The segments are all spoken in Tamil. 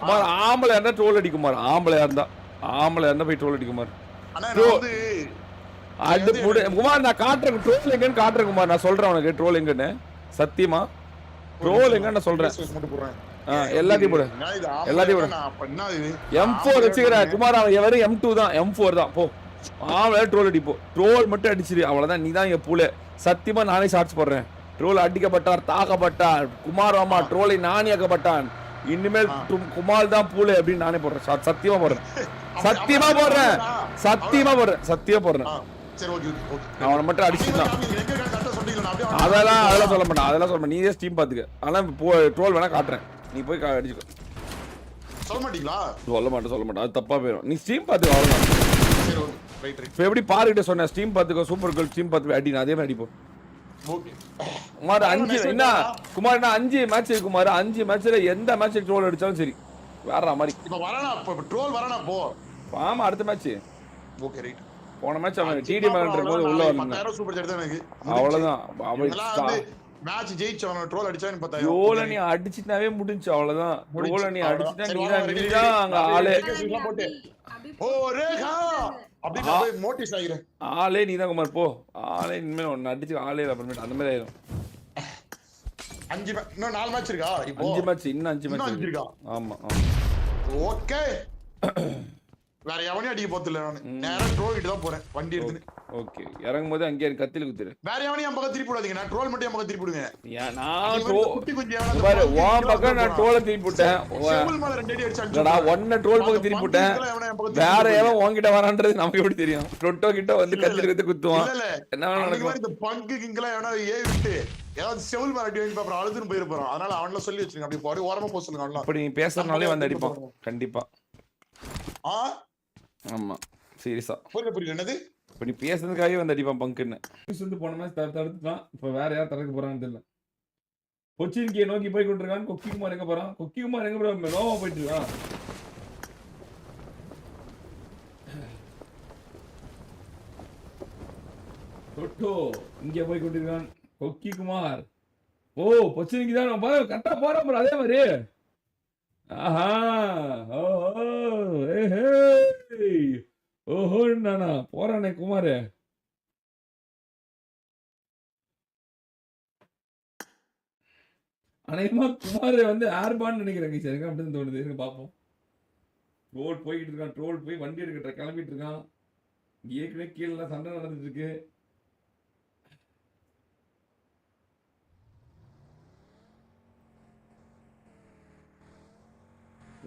குமார் ஆம்பளை இருந்தா ட்ரோல் அடி குமார். ஆம்பளையா இருந்தா போய் ட்ரோல் அடி குமார். அது குமார் நான் காட்டுறேன் ட்ரோல் எங்கன்னு காட்டுறேன் குமார். நான் சொல்றேன் உனக்கு ட்ரோல் எங்கன்னு. சத்தியமா ட்ரோல் எங்கன்னு நான் சொல்றேன். எல்லாத்தையும் போடு. M4 வச்சுக்கிற குமார். அவன் வெறும் M2 தான், M4 தான். போ ஆம்பளை ட்ரோல் அடிப்போ. ட்ரோல் மட்டும் அடிச்சிரு, அவ்வளவுதான். நீ தான் என் பூல. சத்தியமா நானே ஷார்ட்ஸ் போடுறேன். ட்ரோல் அடிக்கப்பட்டார், தாக்கப்பட்டார் குமார். ஆமா ட்ரோலை நாணியாக்கப்பட்டான். இனிமேல் குமார் தான் பூலே அப்படின்னு நானே போடுறேன். சத்தியமா போடுறேன். அவனை மட்டும் அடிச்சுதான். அதெல்லாம் சொல்ல மாட்டான். நீயே ஸ்டீம் பாத்துக்க. ஆனா ட்ரோல் வேணா காட்டுறேன், நீ போய் அடிச்சுக்கோ. சொல்ல மாட்டேன். அது தப்பா போயிடும். நீ ஸ்டீம் பாத்துக்க, அவ்வளவுதான். இப்ப எப்படி பாருகிட்ட சொன்ன ஸ்டீம் பாத்துக்கோ, சூப்பர் கோல் ஸ்டீம் பாத்துக்கோ, அடி. அதே மாதிரி அடிப்போம். குமார் 5 என்ன குமார் 5 மேட்ச் இருக்கு குமார். 5 மேட்ச்ல எந்த மேட்ச் ட்ரோல் அடிச்சாலும் சரி வேற மாதிரி. இப்ப வரனா ட்ரோல் வரனா போ. ஆமா அடுத்த மேட்ச். Okay right. போன மேட்ச் அவன் டிடி மேல இருக்கும்போது உள்ள வரணும். 10000 சூப்பர் சாட் தான் எனக்கு. அவ்வளவுதான். அவன் மேட்ச் ஜெயிச்சவன ட்ரோல் அடிச்சானே 10000. ட்ரோல் நீ அடிச்சிட்டாவே முடிஞ்சு, அவ்வளவுதான். ட்ரோல் நீ அடிச்சிட்டா நீ தான் அங்க ஆளே. ஓ ரேகா அப்படி போய் மோட்டிவேட் ஆகிற ஆளே நீ தான் குமார். போ ஆளே இனிமே ஒன்னு அடிச்சு ஆளே அப்புறமேட்டு அந்த மாதிரி ஆயிடும். 5 இன்னும் 4 மேட்ச் இருக்கா? இப்போ 5 மேட்ச் இன்னும் 5 மேட்ச் இருக்கா? ஆமா ஓகே. வேற எவனையும் அடிக்க போறதில்ல. நான் நேரா ட்ரோல் கிட்ட தான் போறேன் வண்டி எடுத்து. ஓகே இறங்கும்போது அங்கே கத்தில குத்துரு. வேற எவனையும் பக்கம் திருப்பி போடாதீங்க. நான் ட்ரோல் மட்டும் பக்கம் திருப்பி போடுங்க. நான் குட்டி குஞ்சி பாரு வா பக்கம் நான் ட்ரோல் திருப்பி போட்டேன். செவுல் மேல 2 அடி அடிச்சான்டா. ஒண்ணே ட்ரோல் பக்கம் திருப்பி போட்டேன். வேற எவன் உன்கிட்ட வரான்றது நமக்கு எப்படி தெரியும்? டொட்டோ கிட்ட வந்து கத்தில குத்து குத்துவான். என்ன நடக்கும்? இந்த பங்கு கிங்கலாம் எவனா ஏய் விட்டு ஏதாவது செவுல் மேல அடி வாங்கி அப்புறம் அழுதுன்னு போயிர போறான். அதனால அவன்ல சொல்லி வச்சிருங்க. அப்படி போய் ஓரமா போக சொல்லுங்க. அவன்ல அப்படி நீ பேசறனாலே வந்து அடிப்பான் கண்டிப்பா. ஆமா சீரியஸா புரியல. என்னது இப்ப நீ பேசுறதுக்காகவே வந்து அடிப்பான் பங்குன்னு. வந்து போன மேட்ச் தடுத்துட்டான். இப்ப வேற யார் தடுக்க போறான்னு தெரியல. கொச்சின்கியை நோக்கி போய் கொண்டிருக்கான். கொக்கிகுமார் எங்க போறான்? கொக்கிகுமார் எங்க போறான்? நோவா போயிட்டு இருக்கான். தொட்டோ இங்க போய் கொண்டிருக்கான் கொக்கிகுமார். ஓ கொச்சின்கி தான் கரெக்டா போறான் அதே மாதிரி. ஆஹா ஓஹோ நானா போறானே குமார். அநேகமா குமார் வந்து ஏர்பான்னு நினைக்கிறேன். சரி அப்படின்னு தோணுது. பார்ப்போம். ட்ரோல் போய்கிட்டு இருக்கான். ட்ரோல் போய் வண்டி எடுக்கிற கிளம்பிட்டு இருக்கான். ஏற்கனவே கீழே சண்டை நடந்துட்டு இருக்கு.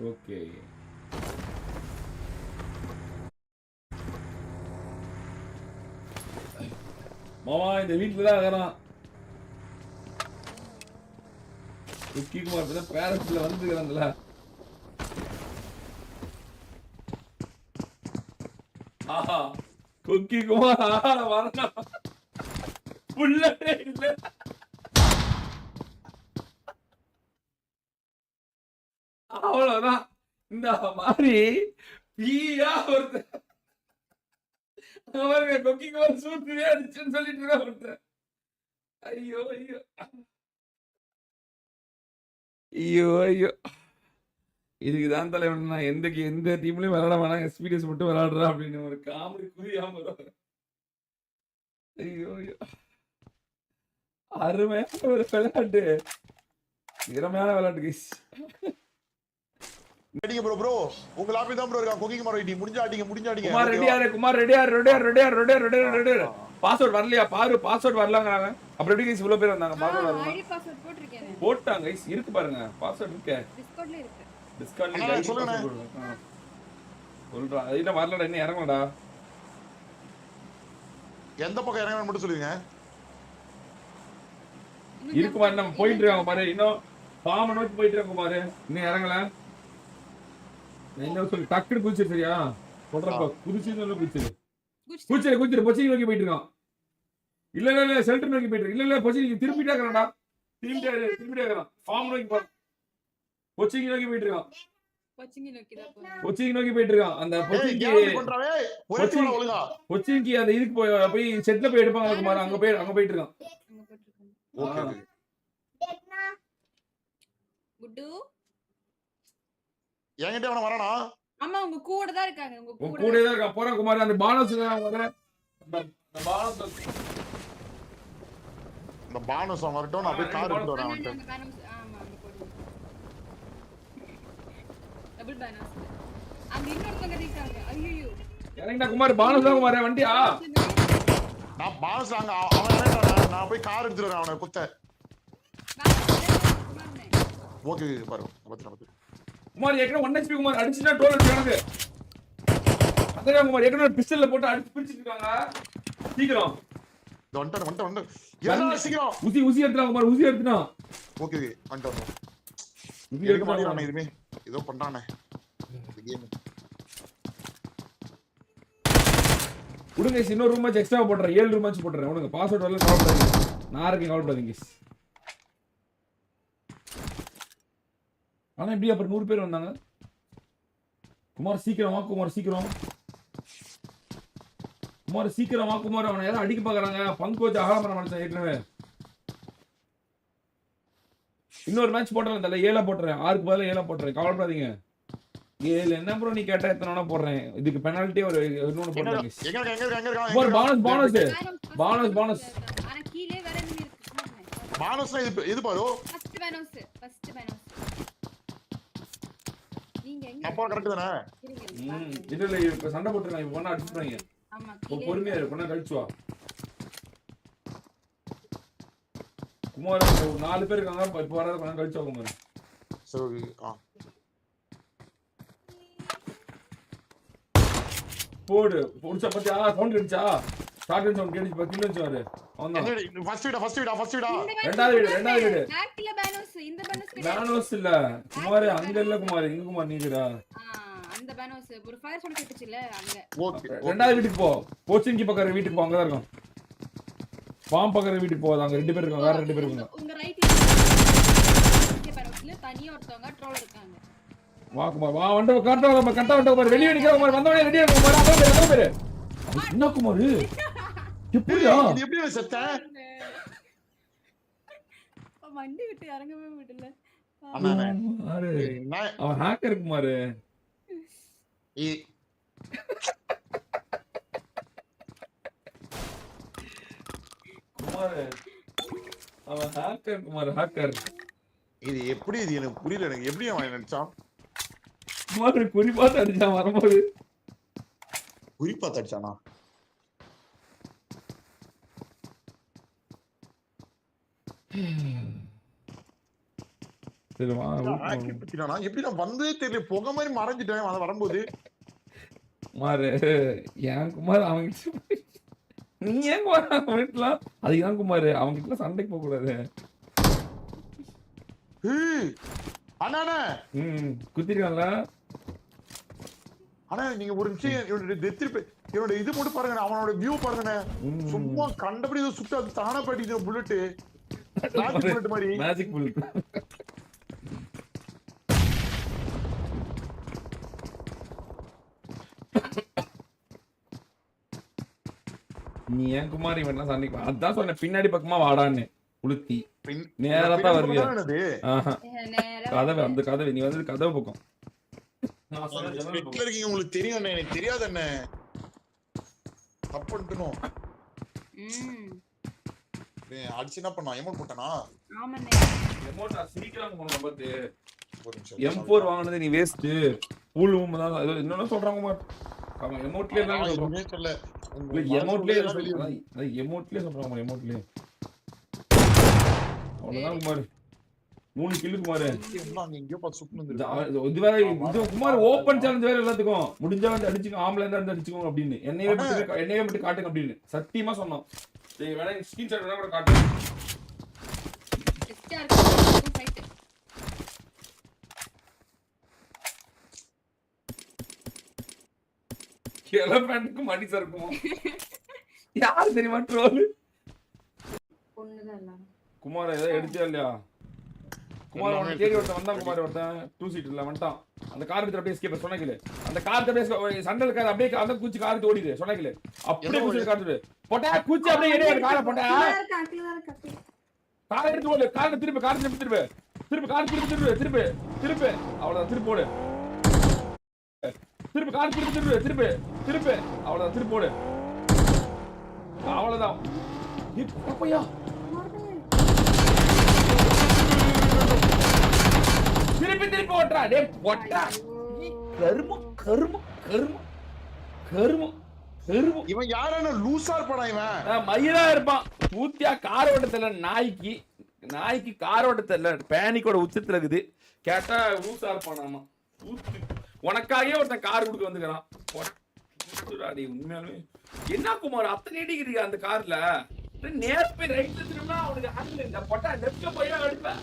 ஓகே மாமா இந்த வீட்டுல தான் இருக்கிறான். கொக்கிகுமார் இப்பதான் பேரஸ்ல வந்துருக்கிறான்ல. ஆஹா கொக்கிகுமார் வரணும். புல்லட்டே இல்ல. அவ்வளவுதான். இந்த மாதிரி பீயா ஒருத்தர் கொக்கிகுமார் சூத்துவே அடிச்சுன்னு சொல்லிட்டு இருக்கா ஒருத்தர். ஐயோ ஐயோ ஐயோ ஐயோ இதுக்குதான் தலைவன் நான் எந்த டீம்லயும் விளையாட வேணாம், எஸ்பிடிஎஸ் மட்டும் விளையாடுறா அப்படின்னு ஒரு காமெடி குறியாம வரும். ஐயோ ஐயோ அருமையான ஒரு விளையாட்டு, திறமையான விளையாட்டு கைஸ். அடிங்க ப்ரோ ப்ரோ உங்க லாபி தான் ப்ரோ இருக்கான். கொக்கிகுமார் ஐடி முடிஞ்சாடிங்க குமார் ரெடியா பாஸ்வேர்ட் வரலையா பாரு. பாஸ்வேர்ட் வரலங்கறாங்க. அப்புறம் எப்படி கைஸ் இவ்ளோ பேர் வந்தாங்க? பாஸ்வேர்ட் வரல. ஐடி பாஸ்வேர்ட் போட்டுருக்கேன். போட்டாங்க கைஸ் இருக்கு பாருங்க. பாஸ்வேர்ட் இருக்கு. டிஸ்கார்ட்ல இருக்கு. டிஸ்கார்ட்ல சொல்லுங்க. சொல்றா ஐடி வரலடா இன்னும் இறங்கலடா. எந்த பக்கம் இறங்கணும் மட்டும் சொல்லுங்க. இருக்குமா நம்ம போயிட்டு இருக்காங்க பாரு. இன்னும் பாம நோக்கி போயிட்டு இருக்காங்க பாரு. இன்னும் இறங்கல. என்ன சொல்லு டக்குனு குதிச்சு சரியா சொல்றப்ப குதிச்சுன்னு குதிச்சு பொச்சி நோக்கி போயிட்டு இருக்கான். இல்ல ஷெல்டர் நோக்கி போயிட்டு இல்ல பொச்சி திரும்பிட்டே இருக்கறான்டா. திரும்பிட்டே இருக்கறான். ஃபார்ம் நோக்கி போறான். பொச்சி நோக்கி போயிட்டு இருக்கான். பொச்சி நோக்கி போயிட்டு இருக்கான். அந்த பொச்சிக்கு அந்த இதுக்கு போய் செட்ல போய் எடுப்பாங்க குமார். அங்க போயிட்டு இருக்கான். ஓகே குட்டு என்கிட்ட அவன வரானா? ஆமா உங்க கூட தான் இருக்காங்க. உங்க கூட தான் இருக்கான். போறேன் குமார் அந்த பானஸ் தான் வரேன். அந்த பானஸ் இந்த பானஸ் வரட்டும் நான் போய் கார் எடுத்து வரேன் அவன்ட்ட. ஆமா அங்க போடு. டபுள் பானஸ். அங்க இன்னொருத்தங்க இருக்காங்க. ஐயோ. இறங்கிடா குமார் பானஸ் தான் குமார் வண்டியா? நான் பானஸ் அங்க அவன் இறங்கறானே நான் போய் கார் எடுத்து வரேன் அவனை குத்த. ஓகே பாரு. குமார் ஏற்கனவே 1 HP குமார் அடிச்சுனா டோல் அடிச்சு எனக்கு. அதான் குமார் ஏற்கனவே பிஸ்டல்ல போட்டு அடிச்சு பிடிச்சிட்டு இருக்காங்க. சீக்கிரம். வந்து. என்ன சீக்கிரம். ஊசி எடுத்துடா குமார் ஊசி எடுத்துடா. ஓகே வந்துட்டோம். ஊசி எடுக்க மாட்டேறானே இதுமே. ஏதோ பண்றானே. இந்த கேம். உடுங்க இன்னொரு ரூம் மேட்ச் எக்ஸ்ட்ரா போடுறேன் 7 ரூம் மேட்ச் போடுறேன் உடுங்க பாஸ்வேர்ட் வரல கவர் பண்ணி நான் இருக்கேன் கவர் பண்ணீங்க ஆனா இப்படி அப்புறம் 100 பேர் வந்தாங்க குமார் சீக்கிரம் வா குமார் சீக்கிரம் வா குமார் அவனை யாரும் அடிக்க பாக்குறாங்க பங்கு வச்சு அகலமரம் மனுஷன் ஏற்கனவே இன்னொரு மேட்ச் போட்டுறேன் தல 7 போட்டுறேன் 6க்கு பதிலா 7 போட்டுறேன் கவலைப்படாதீங்க 7 என்ன ப்ரோ நீ கேட்டா எத்தனை வேணா போடுறேன் இதுக்கு பெனால்டி ஒரு இன்னொன்னு போடுறேன் எங்க ஒரு போனஸ் ஆனா கீழே வேற என்ன இருக்கு போனஸ்ல இது பாரு ஃபர்ஸ்ட் போனஸ் நீங்க எங்க அப்பா கரெக்ட் தானே இல்ல இப்ப சண்டை போட்டுறாங்க இப்ப ஒண்ணா அடிச்சுறாங்க ஆமா பொறுமையா இரு கொஞ்சம் கழிச்சு வா குமார் 4 பேர் இருக்காங்க இப்ப வராத கொஞ்சம் கழிச்சு வா குமார் சரி போடு புடிச்ச பத்தியா சவுண்ட் கேட்ச்சா ஸ்டார்ட் சவுண்ட் கேட்ச்சு பத்தில வெச்சாரு அவன் ஃபர்ஸ்ட் வீடா ரெண்டாவது வீடு பேக்ல பேனோஸ் இந்த பேனோஸ் பேனோஸ் இல்ல குமார் அங்க இல்ல குமார் இங்க குமார் நீங்கடா அந்த பேனோஸ் ஒரு ஃபயர் சவுண்ட் கேட்ச்சுல அங்க ஓகே ரெண்டாவது வீட்டுக்கு போ போச்சிங்கி பக்கற வீட்டுக்கு போ அங்க தான் இருக்கும் பாம் பக்கற வீட்டுக்கு போதா அங்க ரெண்டு பேர் இருக்காங்க வேற ரெண்டு பேர் இருக்காங்க உங்க ரைட்ல இந்த பேனோஸ்ல தனியா ஒருத்தவங்க ட்ரோல் இருக்காங்க வா குமார் வா வந்து கரெக்ட்டா வந்து குமார் வெளிய நிக்கிற குமார் வந்தவனே ரெடியா இருக்கு குமார் அங்க பேரு என்ன குமார் எப்படியா இது எப்படி செத்த வண்டி விட்டு இறங்கவே விடல அண்ணா அவன் ஹேக்கர் குமார் குமார் அவன் ஹேக்கர் குமார் ஹேக்கர் இது எப்படி இது எனக்கு புரியல எனக்கு எப்படி அவன் நினைச்சான் குமார் குறி பார்த்து அடிச்சான் வரும்போது குறி பார்த்து அடிச்சானா எப்படி நான் வந்தே தெரியல புகை மாதிரி மறைஞ்சிட்டேன் அதை வரும்போது குமார் ஏன் குமார் அவங்க நீ ஏன் வீட்டுலாம் அதுக்குதான் குமார் அவங்க கிட்ட சண்டைக்கு போக கூடாது அண்ணா குத்திருக்கான்ல ஆனா நீங்க ஒரு நிமிஷம் என்னோட இது மட்டும் பாருங்க அவனோட வியூ பாருங்க சும்மா கண்டபடி சுட்டு அது தானா பாட்டி புல்லட் மேஜிக் புல்லட் நீ ஏன் குமார் இவன் சண்டைக்கு அதான் சொன்ன பின்னாடி பக்கமா வாடான்னு உளுத்தி நேரா தான் வருவியா கதவு அந்த கதவு நீ வந்து கதவு பக்கம் உங்களுக்கு தெரியும் எனக்கு தெரியாது என்ன தப்புட்டணும் அடிச்சு என்ன பண்ணா எமௌண்ட் போட்டானா ஆமாண்ணே எமௌண்ட் சீக்கிரம் போன பத்து M4 வாங்குனது நீ வேஸ்ட் பூலும் தான் இன்னொன்னு சொல்றாங்க குமார் அவன் எமௌண்ட்லயே தான் சொல்ல எமௌண்ட்லயே சொல்றாங்க எமௌண்ட்லயே அவ்வளவுதான் குமார் 3 கில்லு குமார் இது வேற இது குமார் ஓபன் சேலஞ்ச் வேற எல்லாத்துக்கும் முடிஞ்சா வந்து அடிச்சுக்கோ ஆம்பளை இருந்தா அடிச்சுக்கோங்க அப்படின்னு என்னையே மட்டும் காட்டுங்க அப்படின்னு சத்தியமா சொன்னோம் நீங்க வேணா ஸ்கிரீன்ஷாட் வேணா கூட காட்டுங்க எலபண்ட்க்கு மணி சறுக்கும் யார் தெரியுமா ட்ரோல் பொண்ணுதான் குமார் ஏதோ எடுத்தியா இல்லையா குமார் அவன் கேரி ஒருத்தன் வந்தான் குமார் ஒருத்தன் 2 சீட்ல வந்துட்டான் அந்த கார் எடுத்து அப்படியே ஸ்கேப் சொன்னக்கில அந்த கார் அப்படியே சண்டல் கார் அப்படியே அந்த கூச்சி கார் ஓடிடு சொன்னக்கில அப்படியே கூச்சி கார் போட்டா கூச்சி அப்படியே ஏறி காரை போட்டா கார் எடுத்து ஓடு கார் திருப்பி கார் திருப்பி கார் திருப்பி அவ்வளவுதான் திருப்பி போடு திருப்பி கார் திருப்பி அவ்வளவுதான் திருப்பி போடு அவ்வளவுதான் அப்பையா திருப்பி ஓட்டுறா டே ஒட்டா கருமம் இவன் யாரான லூசா இருப்பானா இவன் மயிரா இருப்பான் பூத்தியா கார் ஓட்டத்துல நாய்க்கு கார் ஓட்டத்துல பேனிக்கோட உச்சத்துல இருக்குது கேட்டா லூசா இருப்பானாமா உனக்காகவே ஒருத்தன் கார் கொடுக்க வந்துக்கிறான் உண்மையாலுமே என்ன குமார் அத்தனை அடிக்கிறீங்க அந்த கார்ல நேர் போய் ரைட்ல திரும்பினா அவனுக்கு ஹேண்டில் இந்த பொட்டா லெஃப்ட்ல போய் அடிப்பேன்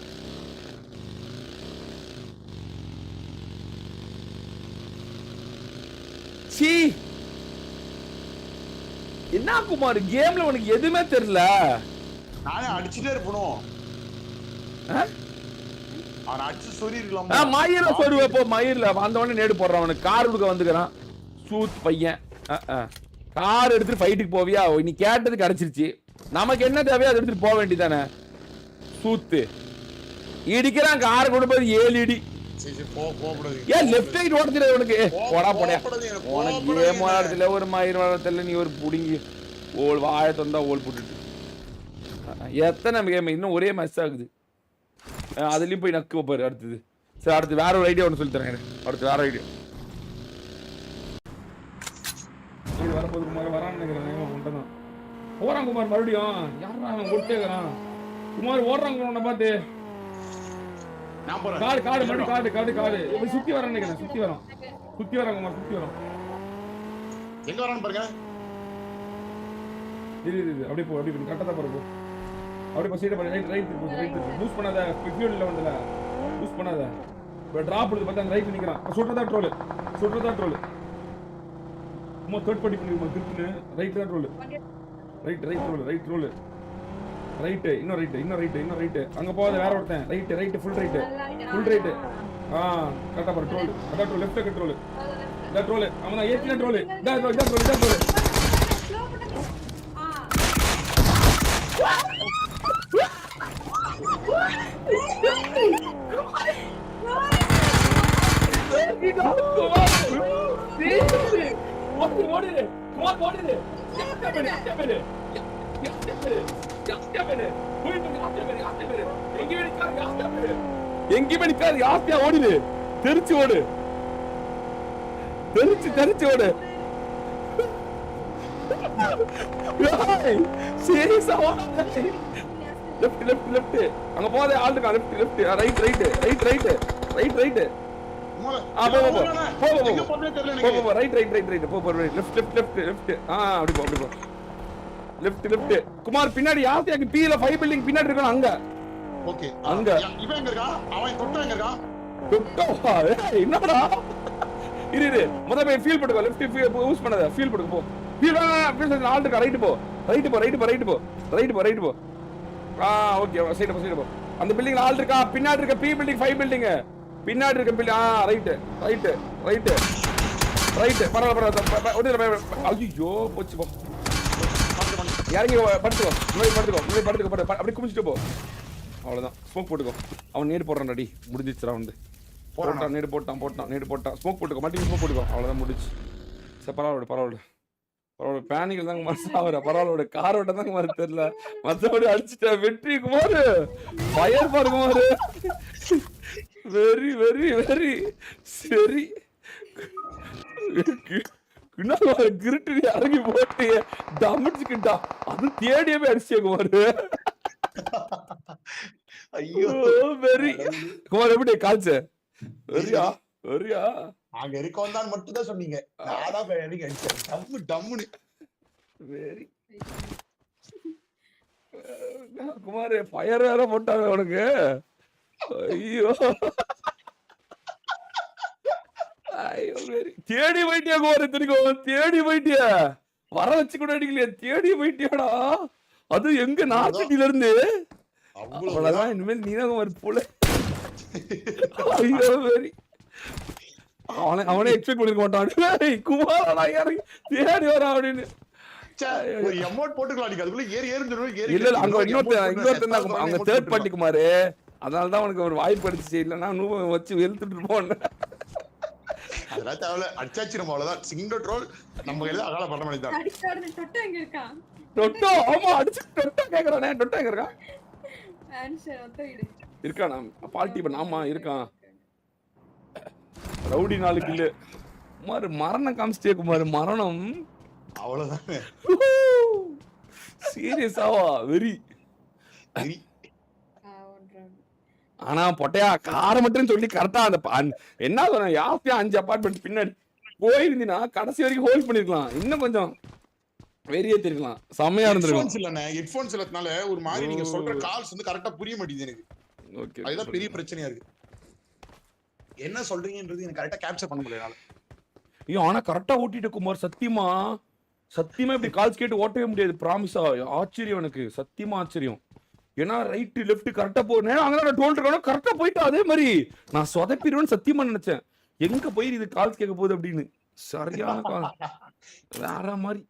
சீ என்ன குமார் கேம்ல உனக்கு எதுவுமே தெரியல நானே அடிச்சுட்டே இருப்பணும் அவன் அடிச்சு சொல்லி இருக்கலாம் மயில சொருவப்போ மயிர்ல வந்தவொடனே நேடு போடுறான் அவனுக்கு கார் கொடுக்க வந்துக்கிறான் சூத் பையன் கார் எடுத்துட்டு ஃபைட்டுக்கு போவியா நீ கேட்டதுக்கு அடிச்சிருச்சு நமக்கு என்ன தேவையோ அதை எடுத்துட்டு போக வேண்டியதானே சூத்து இடிக்கிறான் கார் கொண்டு போய் 7 இடி ஏன் லெஃப்ட் ரைட் ஓடுறது உனக்கு போடா போடா உனக்கு கேம் விளையாடுறதுல ஒரு மயிர் வளர்த்துல நீ ஒரு புடுங்கி ஓல் வாழை தந்தா ஓல் போட்டுட்டு எத்தனை கேம் இன்னும் ஒரே மேட்ச் ஆகுது அதுலயும் போய் நக்கு பாரு அடுத்தது சரி அடுத்து வேற ஒரு ஐடியா ஒன்று சொல்லி தரேன் அடுத்து வேற ஐடியா வரப்போது குமார் வரான்னு நினைக்கிறேன் உண்டதான் போறான் குமார் மறுபடியும் யாரா அவன் கொடுத்தேக்கிறான் குமார் ஓடுறாங்க உன்னை பார்த்து காடு காடு மறுபடியும் காடு சுத்தி வரான்னு நினைக்கிறேன் சுத்தி வரான் குமார் சுத்தி வரான் எங்க வரான்னு பாருங்க இது அப்படியே போ அப்படியே கரெக்டா பாரு அப்படியே போ சைடு ரைட் பூஸ்ட் பண்ணாத ஃபியூல்ல வந்தல பூஸ்ட் பண்ணாத இப்போ டிராப் எடுத்து பார்த்தா ரைட் நிக்கறான் சுட்றதா ட்ரோல் மோ தேர்ட் பார்ட்டி பண்ணி திருப்பினு ரைட் தான் ட்ரோல் ரைட் ரோல் இன்னும் ரைட் அங்க போகாத வேற ஒருத்தன் ரைட் ஃபுல் ரைட் கரெக்டா பாரு ட்ரோல் அதான் ட்ரோல் லெஃப்ட் கண்ட்ரோல் இந்த ட்ரோல் அவன் ஏத்தின ட்ரோல் இந்த ட்ரோல் ஓடிடு தெரிச்சு ஓடு லெஃப்ட் அங்க போதே ஆள் இருக்கா லெஃப்ட் ரைட் லெஃப்ட் குமார் பின்னாடி யாத்தியாக்கு பீல 5 பில்டிங் பின்னாடி இருக்கணும் அங்க ஓகே அங்க இவன் எங்க இருக்கா அவன் தொட்டா எங்க இருக்கா தொட்டா என்னடா இரு முத போய் ஃபீல் பண்ணுங்க லெஃப்ட் யூஸ் பண்ணாத ஃபீல் பண்ணுங்க போ ஃபீல் ஆள் இருக்கா ரைட் போ ஓகே சைடு போ அந்த பில்டிங்ல ஆள் இருக்கா பின்னாடி இருக்க பி பில்டிங் 5 பில்டிங் பின்னாடி இருக்க பில்டிங் ரைட் பரவாயில்ல ஐயோ போச்சு போ இறங்கி படுத்துக்கோ அப்படி குமிச்சிட்டு போ அவ்வளவுதான் ஸ்மோக் போட்டுக்கோ அவன் நேடு போடுறான் ரெடி முடிஞ்சிச்சுடா வந்து போட்டான் நேடு போட்டான் ஸ்மோக் போட்டுக்கோ மட்டும் ஸ்மோக் போட்டுக்கோ அவ்வளவுதான் முடிச்சு சரி பரவாயில்ல பேனிக்கல் தாங்க மனசு பரவாயில்ல காரோட தாங்க மாதிரி தெரியல மற்றபடி அடிச்சுட்ட வெற்றி குமார் ஃபயர் பாரு குமார் வெரி சரி கிரிட்டு இறங்கி போட்டு டமிச்சுக்கிட்டா அது தேடியவே அடிச்சே குமார் ஐயோ வெரி குமார் எப்படி கால்ச்ச வெரியா அங்க இருக்கவன் மட்டும் தான் சொன்னீங்க நானா எனக்கு அடிச்சேன் டம்முன்னு வெரி குமார் ஃபயர் வேற போட்டாங்க உனக்கு ஐயோ தேடி போயிட்டியா குமார் தெரியும் தேடி போயிட்டியா வர வச்சு கூட அடிக்கலையா தேடி போயிட்டியாடா அது எங்க நாட்டில இருந்து அவ்வளவுதான் இனிமேல் நீதான் குமார் போல ஐயோ வெரி அவனே எக்ஸ்பெக்ட் பண்ணிருக்க மாட்டான் குமாரா இறங்கி தேடி வரா அப்படின்னு ஒரு அமௌண்ட் போட்டுக்கலாம் நீங்க அதுக்குள்ள ஏறி இல்ல அங்க இன்னொருத்தன் தான் அவங்க தேர்ட் பார்ட்டி குமார் அதனால தான் உனக்கு ஒரு வாய்ப்பு அடிச்சு இல்லன்னா நூபம் வச்சு வெளுத்துட்டு போன அதெல்லாம் தேவையில்ல, அடிச்சாச்சு நம்ம அவ்வளவுதான். சிங்கிள் ட்ரோல் நம்ம கையில அகால பண்ண வேண்டியதான். அடிச்சாடு தொட்டு எங்க இருக்கான்? டொட்டோ ஆமா அடிச்சு டொட்டோ கேக்குறானே. டொட்டோ எங்க இருக்கான்? ஆன்சர் ஒத்த இடு. இருக்கானா? பார்ட்டி பண்ண ஆமா இருக்கான். ரவுடி 4 கில்லு. குமார் மரணம் காமிச்சிட்டே குமார் மரணம். அவ்வளவுதான். சீரியஸாவா வெரி. ஆனா பொட்டையா கார மட்டும் சொல்லி கரெக்டா அந்த என்ன சொன்ன யாஸ்தியா 5 அபார்ட்மெண்ட் பின்னாடி போயிருந்தீனா கடைசி வரைக்கும் ஹோல்ட் பண்ணிருக்கலாம். இன்னும் கொஞ்சம் வெறியே தெரிக்கலாம். செமையா இருந்திருக்கும். ஹெட்போன்ஸ் இல்லனால ஒரு மாதிரி நீங்க சொல்ற கால்ஸ் வந்து கரெக்ட்டா புரிய மாட்டேங்குது எனக்கு. ஓகே அதுதான் பெரிய பிரச்சனையா இருக்கு. என்ன சொல்றீங்கன்றது எனக்கு கரெக்ட்டா கேப்சர் பண்ண முடியல. ஐயோ ஆனா கரெக்டா ஓட்டிட்டு குமார் சத்தியமா இப்படி கால்ஸ் கேட்டு ஓட்டவே முடியாது. ப்ராமிஸா ஆச்சரியம் எனக்கு சத்தியமா ஆச்சரியம். ஏன்னா ரைட் லெஃப்ட் கரெக்டா போறேன். அங்க டோல் இருக்கணும் கரெக்டா போயிட்டா. அதே மாதிரி நான் சொதப்பிடுவேன்னு சத்தியமா நினைச்சேன். எங்க போய் இது கால்ஸ் கேட்க போகுது அப்படின்னு. சரியான கால் வேற மாதிரி.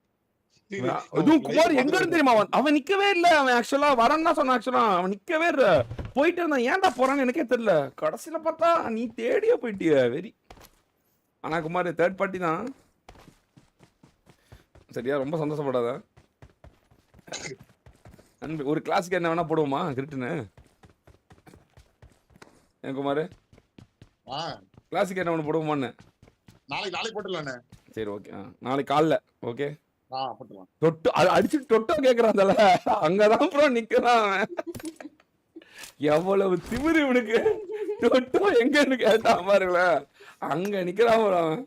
அதுவும் குமார் எங்க இருந்து தெரியுமா அவன் நிக்கவே இல்ல. அவன் ஆக்சுவலா வரேன்னா சொன்னான். ஆக்சுவலா அவன் நிக்கவே இல்ல போயிட்டு இருந்தான். ஏன்டா போறான்னு எனக்கே தெரியல. கடைசியில பார்த்தா நீ தேடியே போயிட்டிய வெரி. ஆனா குமார் தேர்ட் பார்ட்டி தான். சரியா ரொம்ப சந்தோஷப்படாத. ஒரு கிளாஸுக்கு என்ன வேணா போடுவோமா கிரிட்டுன்னு? ஏன் குமார் கிளாஸுக்கு என்ன வேணா போடுவோமான்னு? நாளைக்கு போட்டுடலாண்ணே. சரி ஓகே நாளைக்கு காலைல ஓகே போட்டுடலாம். தொட்டு அடிச்சுட்டு டொட்டோ கேக்குறான்ல அங்கதான் ப்ரோ நிக்கிறான். எவ்வளவு திமிரு இவனுக்கு. டொட்டோ எங்கன்னு கேட்டான் பாருங்களேன். அங்க நிக்கிறான் ப்ரோ அவன்.